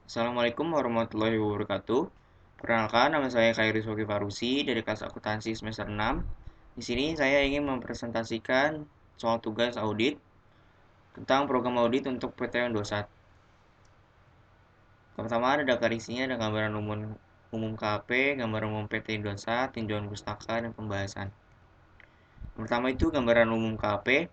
Assalamualaikum warahmatullahi wabarakatuh. Perkenalkan, nama saya Khairi Sofi Farusi dari kelas akuntansi semester 6. Di sini saya ingin mempresentasikan soal tugas audit tentang program audit untuk PTN Indosat. Pertama ada daftar isinya, ada gambaran umum KAP, gambaran umum PT Indosat, tinjauan pustaka, dan pembahasan. Pertama itu gambaran umum KAP.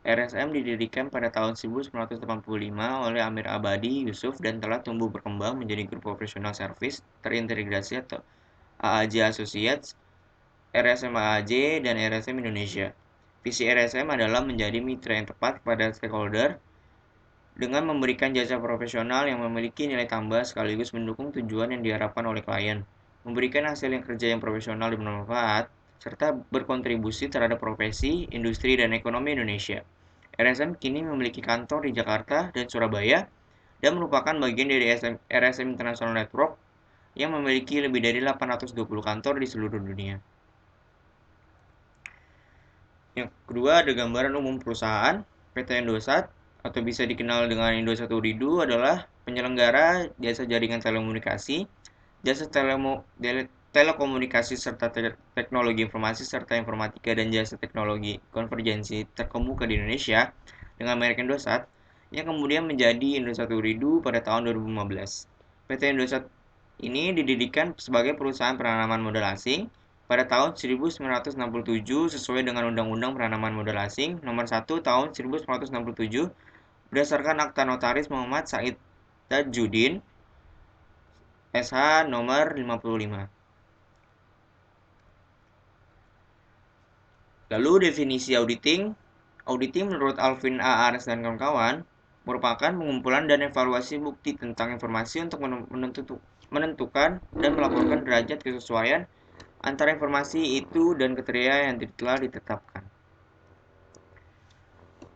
RSM didirikan pada tahun 1985 oleh Amir Abadi Yusuf dan telah tumbuh berkembang menjadi grup profesional service terintegrasi atau AAJ Associates, RSM AAJ, dan RSM Indonesia. Visi RSM adalah menjadi mitra yang tepat pada stakeholder dengan memberikan jasa profesional yang memiliki nilai tambah sekaligus mendukung tujuan yang diharapkan oleh klien, memberikan hasil yang kerja yang profesional dan bermanfaat, serta berkontribusi terhadap profesi, industri, dan ekonomi Indonesia. RSM kini memiliki kantor di Jakarta dan Surabaya dan merupakan bagian dari RSM International Network yang memiliki lebih dari 820 kantor di seluruh dunia. Yang kedua ada gambaran umum perusahaan. PT Indosat atau bisa dikenal dengan Indosat Uridu adalah penyelenggara jasa jaringan telekomunikasi, jasa telekomunikasi serta teknologi informasi serta informatika dan jasa teknologi konvergensi terkemuka di Indonesia dengan merek Indosat yang kemudian menjadi Indosat Uridu pada tahun 2015. PT Indosat ini didirikan sebagai perusahaan penanaman modal asing pada tahun 1967 sesuai dengan Undang-Undang Penanaman Modal Asing Nomor 1 Tahun 1967 berdasarkan Akta Notaris Muhammad Said Tajudin SH nomor 55. Lalu definisi auditing. Auditing menurut Alvin A. Ares dan kawan-kawan merupakan pengumpulan dan evaluasi bukti tentang informasi untuk menentukan dan melaporkan derajat kesesuaian antara informasi itu dan kriteria yang telah ditetapkan.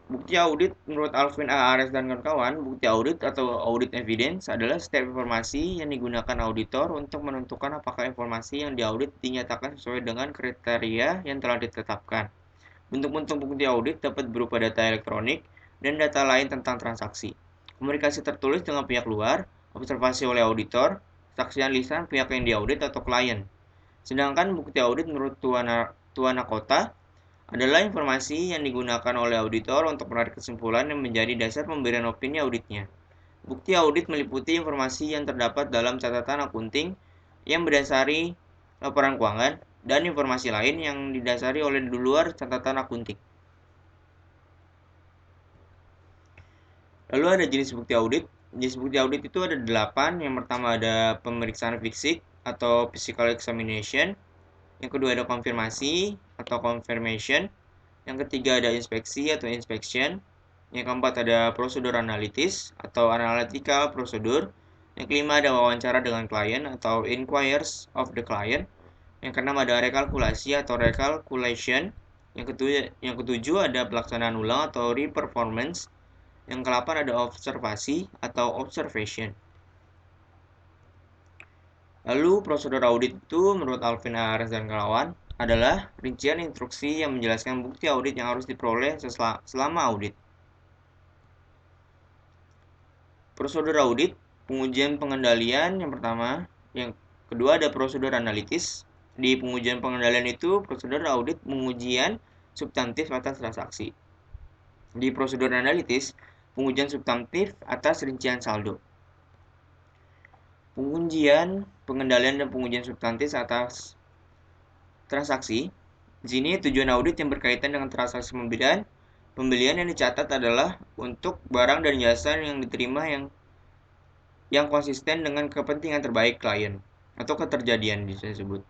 Bukti audit menurut Alvin A. Ares dan kawan-kawan, bukti audit atau audit evidence adalah setiap informasi yang digunakan auditor untuk menentukan apakah informasi yang diaudit dinyatakan sesuai dengan kriteria yang telah ditetapkan. Bentuk-bentuk bukti audit dapat berupa data elektronik dan data lain tentang transaksi, komunikasi tertulis dengan pihak luar, observasi oleh auditor, saksian lisan pihak yang diaudit atau klien. Sedangkan bukti audit menurut Tuana Kota adalah informasi yang digunakan oleh auditor untuk menarik kesimpulan yang menjadi dasar pemberian opini auditnya. Bukti audit meliputi informasi yang terdapat dalam catatan akunting yang berdasari laporan keuangan dan informasi lain yang didasari oleh di luar catatan akunting. Lalu ada jenis bukti audit. Jenis bukti audit itu ada 8. Yang pertama ada pemeriksaan fisik atau physical examination. Yang kedua ada konfirmasi atau confirmation. Yang ketiga ada inspeksi atau inspection. Yang keempat ada prosedur analitis atau analytical procedure. Yang kelima ada wawancara dengan klien atau inquiries of the client. Yang keenam ada rekalkulasi atau recalculation. Yang ketujuh ada pelaksanaan ulang atau re-performance. Yang ke-8 ada observasi atau observation. Lalu prosedur audit itu menurut Alvin Ares dan kawan adalah rincian instruksi yang menjelaskan bukti audit yang harus diperoleh selama audit. Prosedur audit, pengujian pengendalian yang pertama, yang kedua ada prosedur analitis. Di pengujian pengendalian itu prosedur audit pengujian substantif atas transaksi. Di prosedur analitis, pengujian substantif atas rincian saldo. Pengujian, pengendalian dan pengujian substantif atas transaksi. Di sini tujuan audit yang berkaitan dengan transaksi pembelian yang dicatat adalah untuk barang dan jasa yang diterima yang konsisten dengan kepentingan terbaik klien atau keterjadian disebut.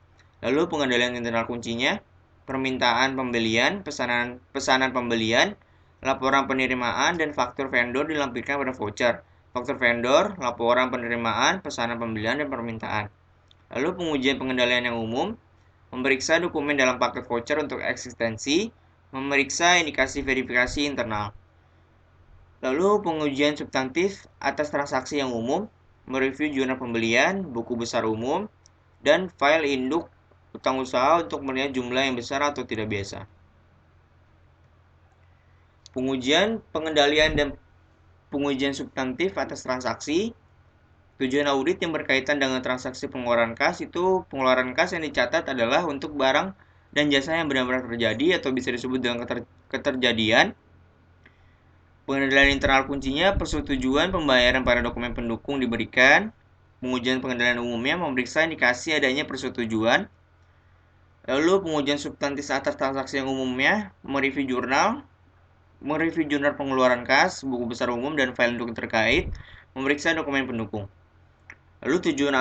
Lalu pengendalian internal kuncinya, permintaan pembelian, pesanan pembelian, laporan penerimaan dan faktur vendor dilampirkan pada voucher. Faktur vendor, laporan penerimaan, pesanan pembelian dan permintaan. Lalu pengujian pengendalian yang umum, memeriksa dokumen dalam paket voucher untuk eksistensi, memeriksa indikasi verifikasi internal. Lalu pengujian substantif atas transaksi yang umum, mereview jurnal pembelian, buku besar umum, dan file induk utang usaha untuk melihat jumlah yang besar atau tidak biasa. Pengujian, pengendalian, dan pengujian substantif atas transaksi. Tujuan audit yang berkaitan dengan transaksi pengeluaran kas itu pengeluaran kas yang dicatat adalah untuk barang dan jasa yang benar-benar terjadi atau bisa disebut dengan keterjadian. Pengendalian internal kuncinya persetujuan pembayaran pada dokumen pendukung diberikan. Pengujian pengendalian umumnya memeriksa indikasi adanya persetujuan. Lalu pengujian substantif atas transaksi yang umumnya mereview jurnal pengeluaran kas, buku besar umum, dan file induk terkait, memeriksa dokumen pendukung. Lalu tujuan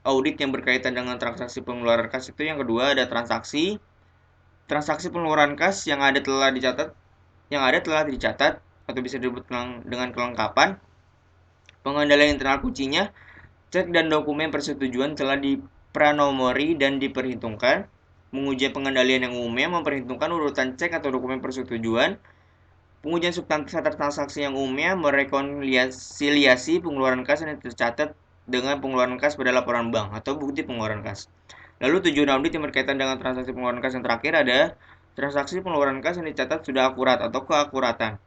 audit yang berkaitan dengan transaksi pengeluaran kas itu yang kedua ada transaksi pengeluaran kas yang ada telah dicatat atau bisa disebut dengan kelengkapan. Pengendalian internal kuncinya cek dan dokumen persetujuan telah dipranomori dan diperhitungkan. Menguji pengendalian yang umumnya memperhitungkan urutan cek atau dokumen persetujuan. Pengujian substantif atas transaksi yang umumnya merekonsiliasi pengeluaran kas yang tercatat dengan pengeluaran kas pada laporan bank atau bukti pengeluaran kas. Lalu tujuan audit yang berkaitan dengan transaksi pengeluaran kas yang terakhir ada transaksi pengeluaran kas yang dicatat sudah akurat atau keakuratan.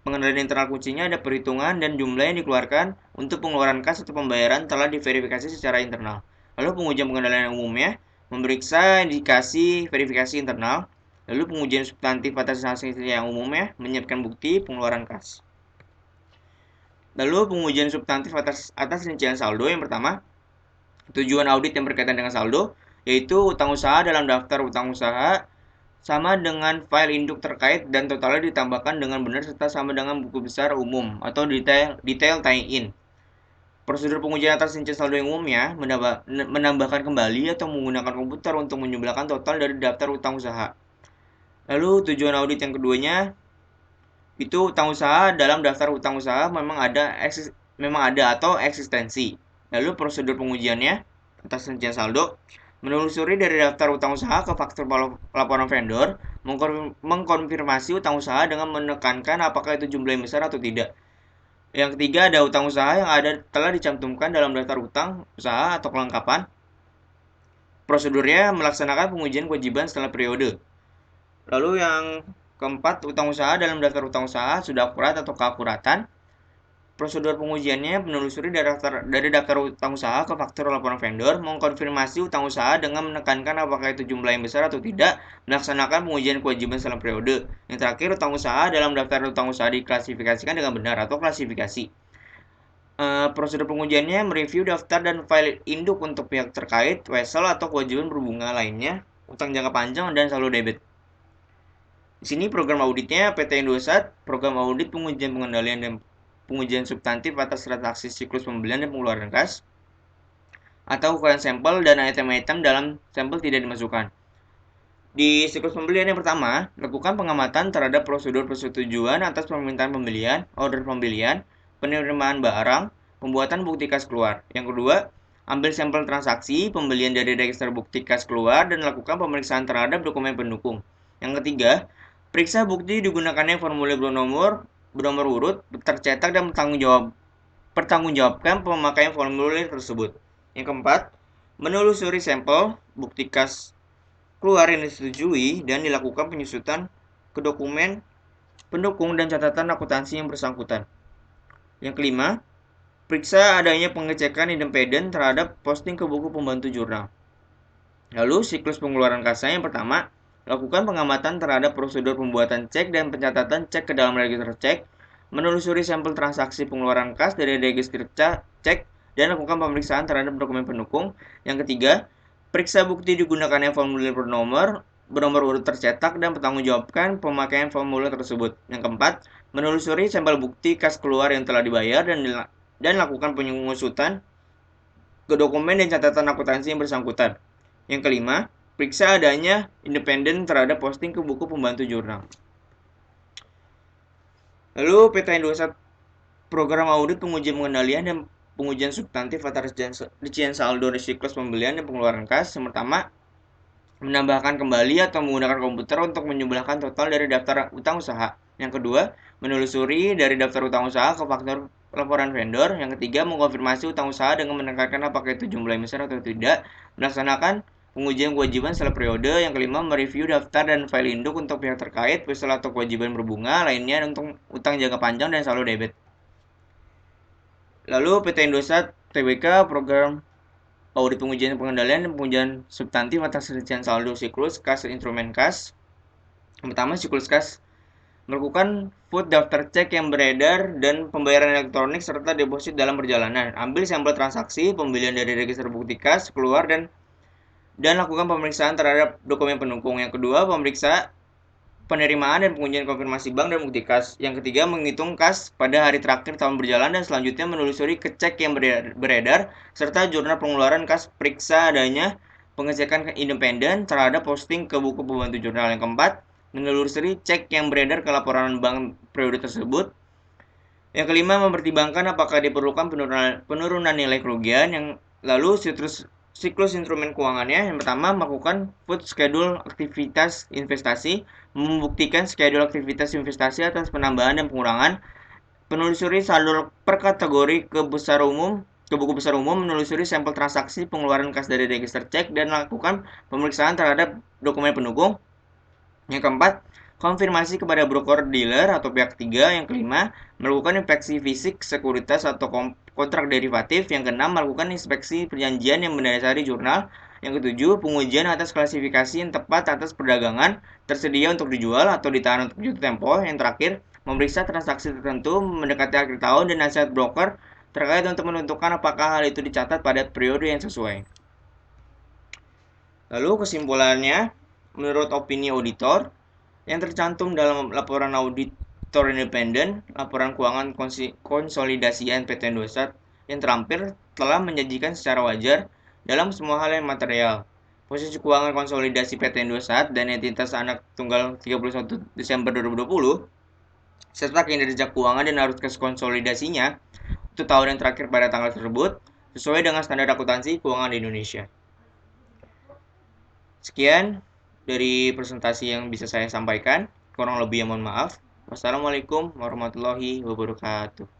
Pengendalian internal kuncinya ada perhitungan dan jumlah yang dikeluarkan untuk pengeluaran kas atau pembayaran telah diverifikasi secara internal. Lalu pengujian pengendalian umumnya memeriksa indikasi verifikasi internal. Lalu pengujian substantif atas transaksi yang umumnya menyiapkan bukti pengeluaran kas. Lalu pengujian substantif atas rincian saldo yang pertama, tujuan audit yang berkaitan dengan saldo, yaitu utang usaha dalam daftar utang usaha sama dengan file induk terkait dan totalnya ditambahkan dengan benar serta sama dengan buku besar umum atau detail tie-in. Prosedur pengujian atas rincian saldo yang umumnya menambahkan kembali atau menggunakan komputer untuk menjumlahkan total dari daftar utang usaha. Lalu tujuan audit yang keduanya itu utang usaha dalam daftar utang usaha memang ada atau eksistensi. Lalu prosedur pengujiannya atas rincian saldo menelusuri dari daftar utang usaha ke faktur laporan vendor, mengkonfirmasi utang usaha dengan menekankan apakah itu jumlah yang besar atau tidak. Yang ketiga ada utang usaha yang telah dicantumkan dalam daftar utang usaha atau kelengkapan. Prosedurnya melaksanakan pengujian kewajiban setelah periode. Lalu yang keempat, utang usaha dalam daftar utang usaha sudah akurat atau keakuratan. Prosedur pengujiannya menelusuri dari daftar utang usaha ke faktur laporan vendor, mengkonfirmasi utang usaha dengan menekankan apakah itu jumlah yang besar atau tidak, melaksanakan pengujian kewajiban setelah periode. Yang terakhir, utang usaha dalam daftar utang usaha diklasifikasikan dengan benar atau klasifikasi. Prosedur pengujiannya mereview daftar dan file induk untuk pihak terkait, wesel atau kewajiban berbunga lainnya, utang jangka panjang, dan saldo debit. Di sini program auditnya PT Indosat, program audit pengujian pengendalian dan pengujian substantif atas transaksi siklus pembelian dan pengeluaran kas, atau ukuran sampel dan item-item dalam sampel tidak dimasukkan. Di siklus pembelian yang pertama, lakukan pengamatan terhadap prosedur persetujuan atas permintaan pembelian, order pembelian, penerimaan barang, pembuatan bukti kas keluar. Yang kedua, ambil sampel transaksi pembelian dari register bukti kas keluar dan lakukan pemeriksaan terhadap dokumen pendukung. Yang ketiga, periksa bukti digunakannya formulir bernomor urut, tercetak dan pertanggungjawabkan pemakaian formulir tersebut. Yang keempat, menelusuri sampel bukti kas keluar yang disetujui dan dilakukan penyusutan ke dokumen pendukung dan catatan akuntansi yang bersangkutan. Yang kelima, periksa adanya pengecekan independen terhadap posting ke buku pembantu jurnal. Lalu siklus pengeluaran kasnya yang pertama, lakukan pengamatan terhadap prosedur pembuatan cek dan pencatatan cek ke dalam register cek, menelusuri sampel transaksi pengeluaran kas dari register cek, dan lakukan pemeriksaan terhadap dokumen pendukung. Yang ketiga, periksa bukti digunakannya formulir bernomor urut tercetak dan pertanggungjawabkan pemakaian formulir tersebut. Yang keempat, menelusuri sampel bukti kas keluar yang telah dibayar dan lakukan pengusutan ke dokumen dan catatan akuntansi yang bersangkutan. Yang kelima, periksa adanya independen terhadap posting ke buku pembantu jurnal. Lalu PT Indosat program audit pengujian pengendalian dan pengujian substantif atas rincian saldo siklus pembelian dan pengeluaran kas. Yang pertama, menambahkan kembali atau menggunakan komputer untuk menjumlahkan total dari daftar utang usaha. Yang kedua, menelusuri dari daftar utang usaha ke faktur laporan vendor. Yang ketiga, mengkonfirmasi utang usaha dengan menekankan apakah itu jumlah yang besar atau tidak, melaksanakan pengujian kewajiban setelah periode. Yang kelima, mereview daftar dan file induk untuk pihak terkait, wesel atau kewajiban berbunga lainnya untuk utang jangka panjang dan saldo debit. Lalu PT Indosat UTBK, program audit pengujian pengendalian dan pengujian substantif atas rincian saldo siklus kas instrumen kas. Yang pertama, siklus kas melakukan food daftar cek yang beredar dan pembayaran elektronik serta deposit dalam perjalanan. Ambil sampel transaksi pembelian dari register bukti kas keluar dan lakukan pemeriksaan terhadap dokumen pendukung. Yang kedua, pemeriksa penerimaan dan pengujian konfirmasi bank dan bukti kas. Yang ketiga, menghitung kas pada hari terakhir tahun berjalan dan selanjutnya menelusuri kecek yang beredar serta jurnal pengeluaran kas, periksa adanya pengecekan independen terhadap posting ke buku pembantu jurnal. Yang keempat, menelusuri cek yang beredar ke laporan bank periode tersebut. Yang kelima, mempertimbangkan apakah diperlukan penurunan nilai kerugian. Yang lalu, siklus instrumen keuangannya. Yang pertama, melakukan food schedule aktivitas investasi, membuktikan schedule aktivitas investasi atas penambahan dan pengurangan, penelusuri saldo per kategori ke buku besar umum, menelusuri sampel transaksi pengeluaran kas dari register cek, dan melakukan pemeriksaan terhadap dokumen pendukung. Yang keempat, konfirmasi kepada broker dealer atau pihak ketiga. Yang kelima, melakukan inspeksi fisik sekuritas atau kontrak derivatif. Yang keenam, melakukan inspeksi perjanjian yang mendasari jurnal. Yang ketujuh, pengujian atas klasifikasi yang tepat atas perdagangan tersedia untuk dijual atau ditahan untuk jatuh tempo. Yang terakhir, memeriksa transaksi tertentu mendekati akhir tahun dan nasihat broker terkait untuk menentukan apakah hal itu dicatat pada periode yang sesuai. Lalu kesimpulannya, menurut opini auditor, yang tercantum dalam laporan auditor independen, laporan keuangan konsolidasian PT Indosat yang terampil telah menjanjikan secara wajar dalam semua hal yang material. Posisi keuangan konsolidasi PT Indosat dan entitas anak tunggal 31 Desember 2020, serta kinerja keuangan dan arus kas konsolidasinya untuk tahun yang terakhir pada tanggal tersebut, sesuai dengan standar akuntansi keuangan di Indonesia. Sekian dari presentasi yang bisa saya sampaikan. Kurang lebih ya mohon maaf. Wassalamualaikum warahmatullahi wabarakatuh.